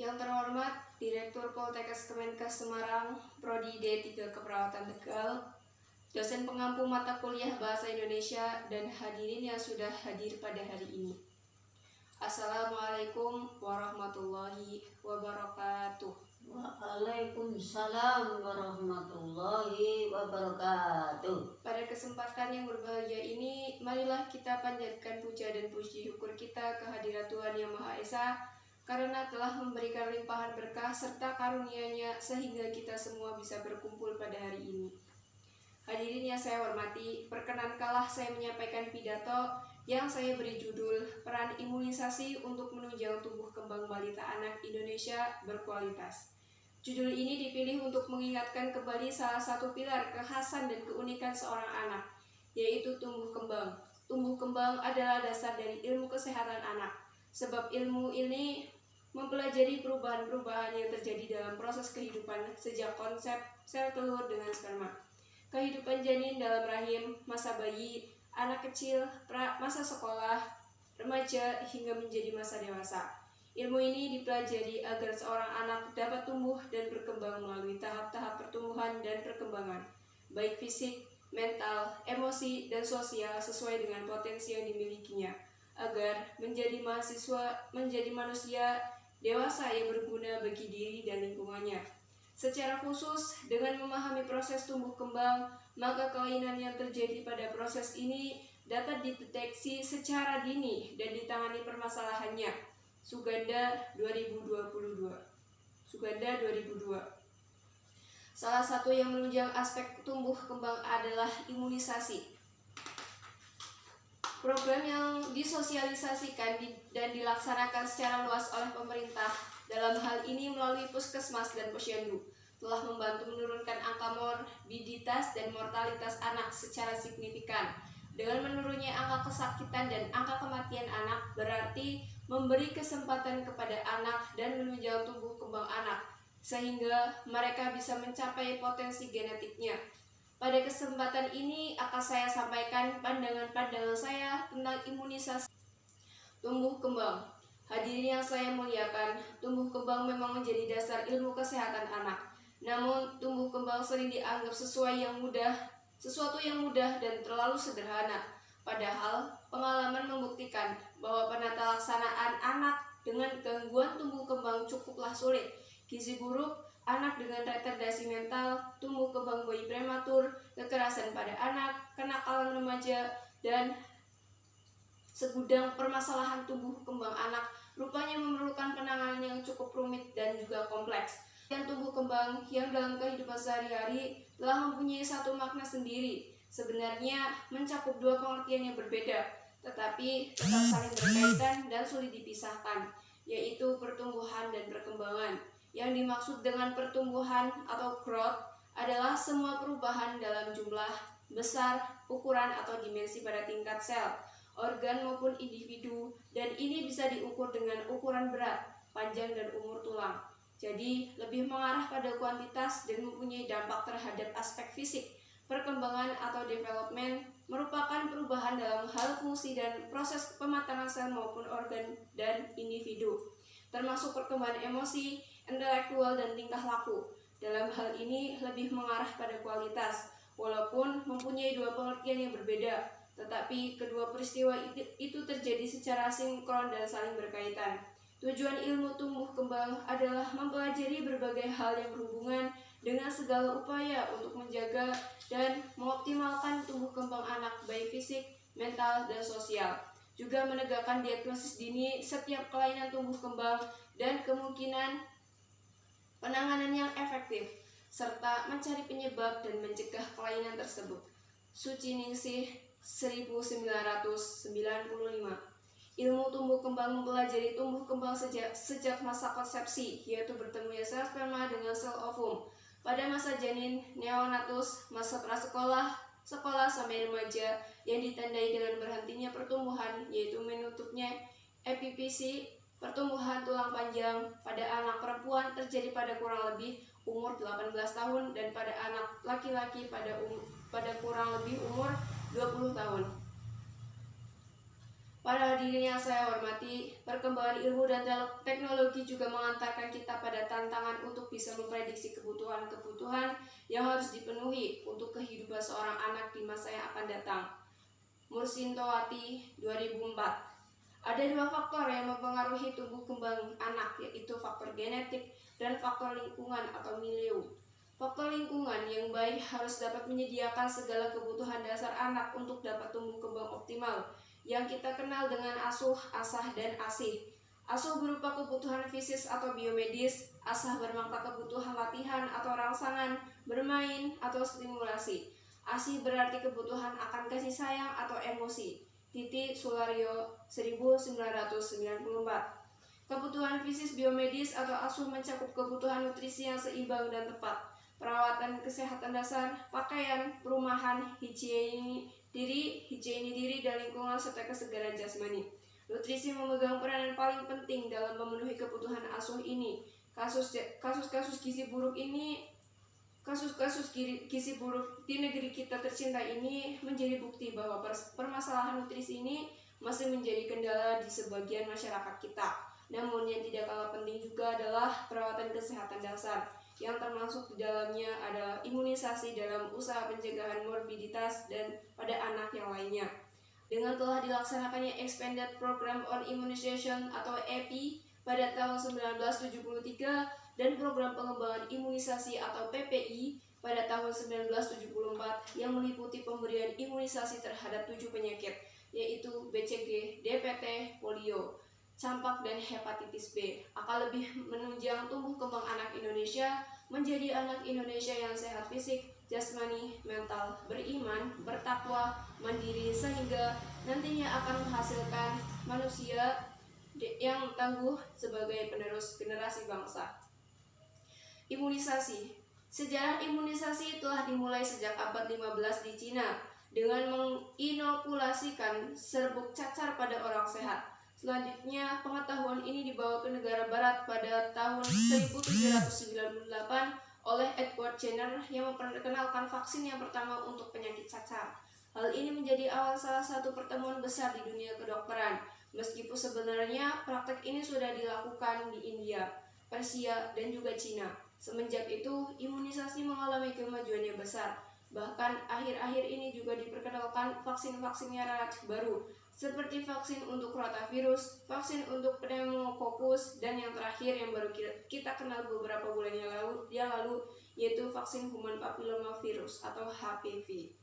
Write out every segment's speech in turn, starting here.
Yang terhormat Direktur Poltekkes Kemenkes Semarang, Prodi D3 Keperawatan Tegal, dosen pengampu mata kuliah Bahasa Indonesia, dan hadirin yang sudah hadir pada hari ini. Assalamualaikum warahmatullahi wabarakatuh. Waalaikumsalam warahmatullahi wabarakatuh. Pada kesempatan yang berbahagia ini, marilah kita panjatkan puja dan puji syukur kita kehadirat Tuhan Yang Maha Esa, karena telah memberikan limpahan berkah serta karunia-Nya sehingga kita semua bisa berkumpul pada hari ini. Hadirin yang saya hormati, perkenankanlah saya menyampaikan pidato yang saya beri judul Peran Imunisasi untuk Menunjang Tumbuh Kembang Balita Anak Indonesia Berkualitas. Judul ini dipilih untuk mengingatkan kembali salah satu pilar kekhasan dan keunikan seorang anak, yaitu tumbuh kembang. Tumbuh kembang adalah dasar dari ilmu kesehatan anak, sebab ilmu ini mempelajari perubahan-perubahan yang terjadi dalam proses kehidupan sejak konsep sel telur dengan sperma, kehidupan janin dalam rahim, masa bayi, anak kecil, masa sekolah, remaja, hingga menjadi masa dewasa. Ilmu ini dipelajari agar seorang anak dapat tumbuh dan berkembang melalui tahap-tahap pertumbuhan dan perkembangan, baik fisik, mental, emosi, dan sosial sesuai dengan potensi yang dimilikinya, agar menjadi manusia dewasa yang berguna bagi diri dan lingkungannya. Secara khusus, dengan memahami proses tumbuh kembang, maka kelainan yang terjadi pada proses ini dapat dideteksi secara dini dan ditangani permasalahannya. Suganda 2022. Salah satu yang menunjang aspek tumbuh kembang adalah imunisasi. Program yang disosialisasikan dan dilaksanakan secara luas oleh pemerintah, dalam hal ini melalui puskesmas dan posyandu, telah membantu menurunkan angka morbiditas dan mortalitas anak secara signifikan. Dengan menurunnya angka kesakitan dan angka kematian anak, berarti memberi kesempatan kepada anak dan menunjang tumbuh kembang anak, sehingga mereka bisa mencapai potensi genetiknya. Pada kesempatan ini akan saya sampaikan pandangan-pandangan saya tentang imunisasi tumbuh kembang. Hadirin yang saya muliakan, tumbuh kembang memang menjadi dasar ilmu kesehatan anak. Namun, tumbuh kembang sering dianggap sesuatu yang mudah dan terlalu sederhana. Padahal, pengalaman membuktikan bahwa penata laksanaan anak dengan gangguan tumbuh kembang cukuplah sulit. Gizi buruk, anak dengan retardasi mental, tumbuh kembang bayi prematur, kekerasan pada anak, kenakalan remaja, dan segudang permasalahan tumbuh kembang anak rupanya memerlukan penanganan yang cukup rumit dan juga kompleks. Dan tumbuh kembang yang dalam kehidupan sehari-hari telah mempunyai satu makna sendiri, sebenarnya mencakup dua pengertian yang berbeda, tetapi tetap saling berkaitan dan sulit dipisahkan, yaitu pertumbuhan dan perkembangan. Yang dimaksud dengan pertumbuhan atau growth adalah semua perubahan dalam jumlah, besar, ukuran atau dimensi pada tingkat sel, organ maupun individu, dan ini bisa diukur dengan ukuran berat, panjang, dan umur tulang. Jadi, lebih mengarah pada kuantitas dan mempunyai dampak terhadap aspek fisik. Perkembangan atau development merupakan perubahan dalam hal fungsi dan proses pematangan sel maupun organ dan individu, termasuk perkembangan emosi, intelektual, dan tingkah laku. Dalam hal ini lebih mengarah pada kualitas, walaupun mempunyai dua pengertian yang berbeda, tetapi kedua peristiwa itu terjadi secara sinkron dan saling berkaitan. Tujuan ilmu tumbuh kembang adalah mempelajari berbagai hal yang berhubungan dengan segala upaya untuk menjaga dan mengoptimalkan tumbuh kembang anak baik fisik, mental, dan sosial. Juga menegakkan diagnosis dini setiap kelainan tumbuh kembang dan kemungkinan penanganan yang efektif, serta mencari penyebab dan mencegah kelainan tersebut. Suciningsih 1995. Ilmu tumbuh kembang mempelajari tumbuh kembang sejak masa konsepsi, yaitu bertemunya sel sperma dengan sel ovum, pada masa janin, neonatus, masa prasekolah, sekolah sampai remaja, yang ditandai dengan berhentinya pertumbuhan, yaitu menutupnya epifisi, pertumbuhan tulang panjang pada anak perempuan terjadi pada kurang lebih umur 18 tahun dan pada anak laki-laki pada kurang lebih umur 20 tahun. Para hadirin yang saya hormati, perkembangan ilmu dan teknologi juga mengantarkan kita pada tantangan untuk bisa memprediksi kebutuhan-kebutuhan yang harus dipenuhi untuk kehidupan seorang anak di masa yang akan datang. Mursintowati 2004. Ada dua faktor yang mempengaruhi tumbuh kembang anak, yaitu faktor genetik dan faktor lingkungan atau milieu. Faktor lingkungan yang baik harus dapat menyediakan segala kebutuhan dasar anak untuk dapat tumbuh kembang optimal, yang kita kenal dengan asuh, asah, dan asih. Asuh berupa kebutuhan fisik atau biomedis, asah bermakna kebutuhan latihan atau rangsangan, bermain, atau stimulasi. Asih berarti kebutuhan akan kasih sayang atau emosi. Titi Sulario 1994. Kebutuhan fisik biomedis atau asuh mencakup kebutuhan nutrisi yang seimbang dan tepat, perawatan kesehatan dasar, pakaian, perumahan, higiene diri dan lingkungan, serta kesegaran jasmani. Nutrisi memegang peranan paling penting dalam memenuhi kebutuhan asuh ini. Kasus-kasus gizi buruk di negeri kita tercinta ini menjadi bukti bahwa permasalahan nutrisi ini masih menjadi kendala di sebagian masyarakat kita. Namun yang tidak kalah penting juga adalah perawatan kesehatan dasar, yang termasuk di dalamnya adalah imunisasi dalam usaha pencegahan morbiditas dan pada anak yang lainnya. Dengan telah dilaksanakannya Expanded Program on Immunization atau EPI pada tahun 1973 dan Program Pengembangan Imunisasi atau PPI pada tahun 1974 yang meliputi pemberian imunisasi terhadap 7 penyakit, yaitu BCG, DPT, polio, campak, dan hepatitis B, akan lebih menunjang tumbuh kembang anak Indonesia menjadi anak Indonesia yang sehat fisik, jasmani, mental, beriman, bertakwa, mandiri, sehingga nantinya akan menghasilkan manusia yang tangguh sebagai penerus generasi bangsa. Imunisasi. Sejarah imunisasi telah dimulai sejak abad 15 di Cina dengan menginokulasikan serbuk cacar pada orang sehat. Selanjutnya, pengetahuan ini dibawa ke negara barat pada tahun 1798 oleh Edward Jenner yang memperkenalkan vaksin yang pertama untuk penyakit cacar. Hal ini menjadi awal salah satu pertemuan besar di dunia kedokteran, meskipun sebenarnya praktek ini sudah dilakukan di India, Persia, dan juga Cina. Semenjak itu, imunisasi mengalami kemajuan yang besar. Bahkan akhir-akhir ini juga diperkenalkan vaksin-vaksin yang relatif baru, seperti vaksin untuk rotavirus, vaksin untuk pneumococcus, dan yang terakhir yang baru kita kenal beberapa bulan yang lalu yaitu vaksin human papillomavirus atau HPV.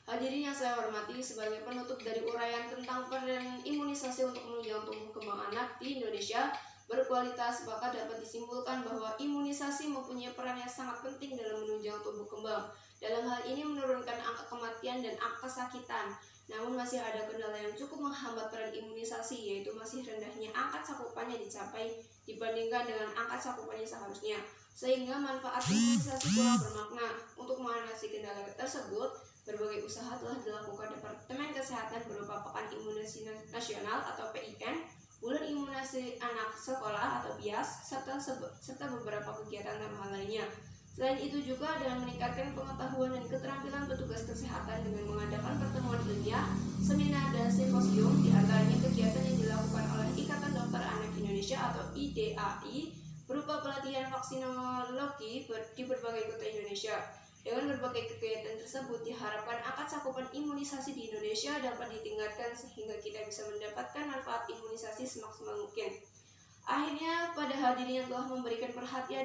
Hadirin yang saya hormati, sebagai penutup dari uraian tentang peran imunisasi untuk menunjang tumbuh kembang anak di Indonesia berkualitas, maka dapat disimpulkan bahwa imunisasi mempunyai peran yang sangat penting dalam menunjang tumbuh kembang. Dalam hal ini menurunkan angka kematian dan angka kesakitan. Namun masih ada kendala yang cukup menghambat peran imunisasi, yaitu masih rendahnya angka cakupannya dicapai dibandingkan dengan angka cakupannya seharusnya, sehingga manfaat imunisasi kurang bermakna. Untuk mengatasi kendala tersebut, berbagai usaha telah dilakukan Departemen Kesehatan berupa Pekan Imunisasi Nasional atau PIN, Bulan Imunisasi Anak Sekolah atau BIAS, serta beberapa kegiatan tambahan lainnya. Selain itu juga dengan meningkatkan pengetahuan dan keterampilan petugas kesehatan dengan mengadakan pertemuan ilmiah, seminar, dan simposium, di antaranya kegiatan yang dilakukan oleh Ikatan Dokter Anak Indonesia atau IDAI berupa pelatihan vaksinologi di berbagai kota Indonesia. Dengan berbagai kegiatan tersebut diharapkan angka cakupan imunisasi di Indonesia dapat ditingkatkan sehingga kita bisa mendapatkan manfaat imunisasi semaksimal mungkin. Akhirnya, pada hadirin yang telah memberikan perhatian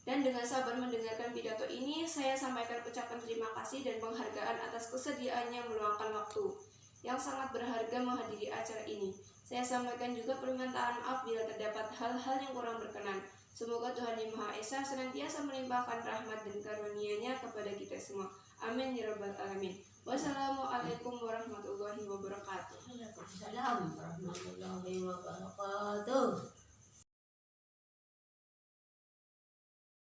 dengan sabar mendengarkan pidato ini, saya sampaikan ucapan terima kasih dan penghargaan atas kesediaannya meluangkan waktu yang sangat berharga menghadiri acara ini. Saya sampaikan juga permintaan maaf bila terdapat hal-hal yang kurang berkenan. Semoga Tuhan Yang Maha Esa senantiasa melimpahkan rahmat dan karunia-Nya kepada kita semua. Amin ya rabbal alamin. Wassalamualaikum warahmatullahi wabarakatuh. Waalaikumsalam warahmatullahi wabarakatuh.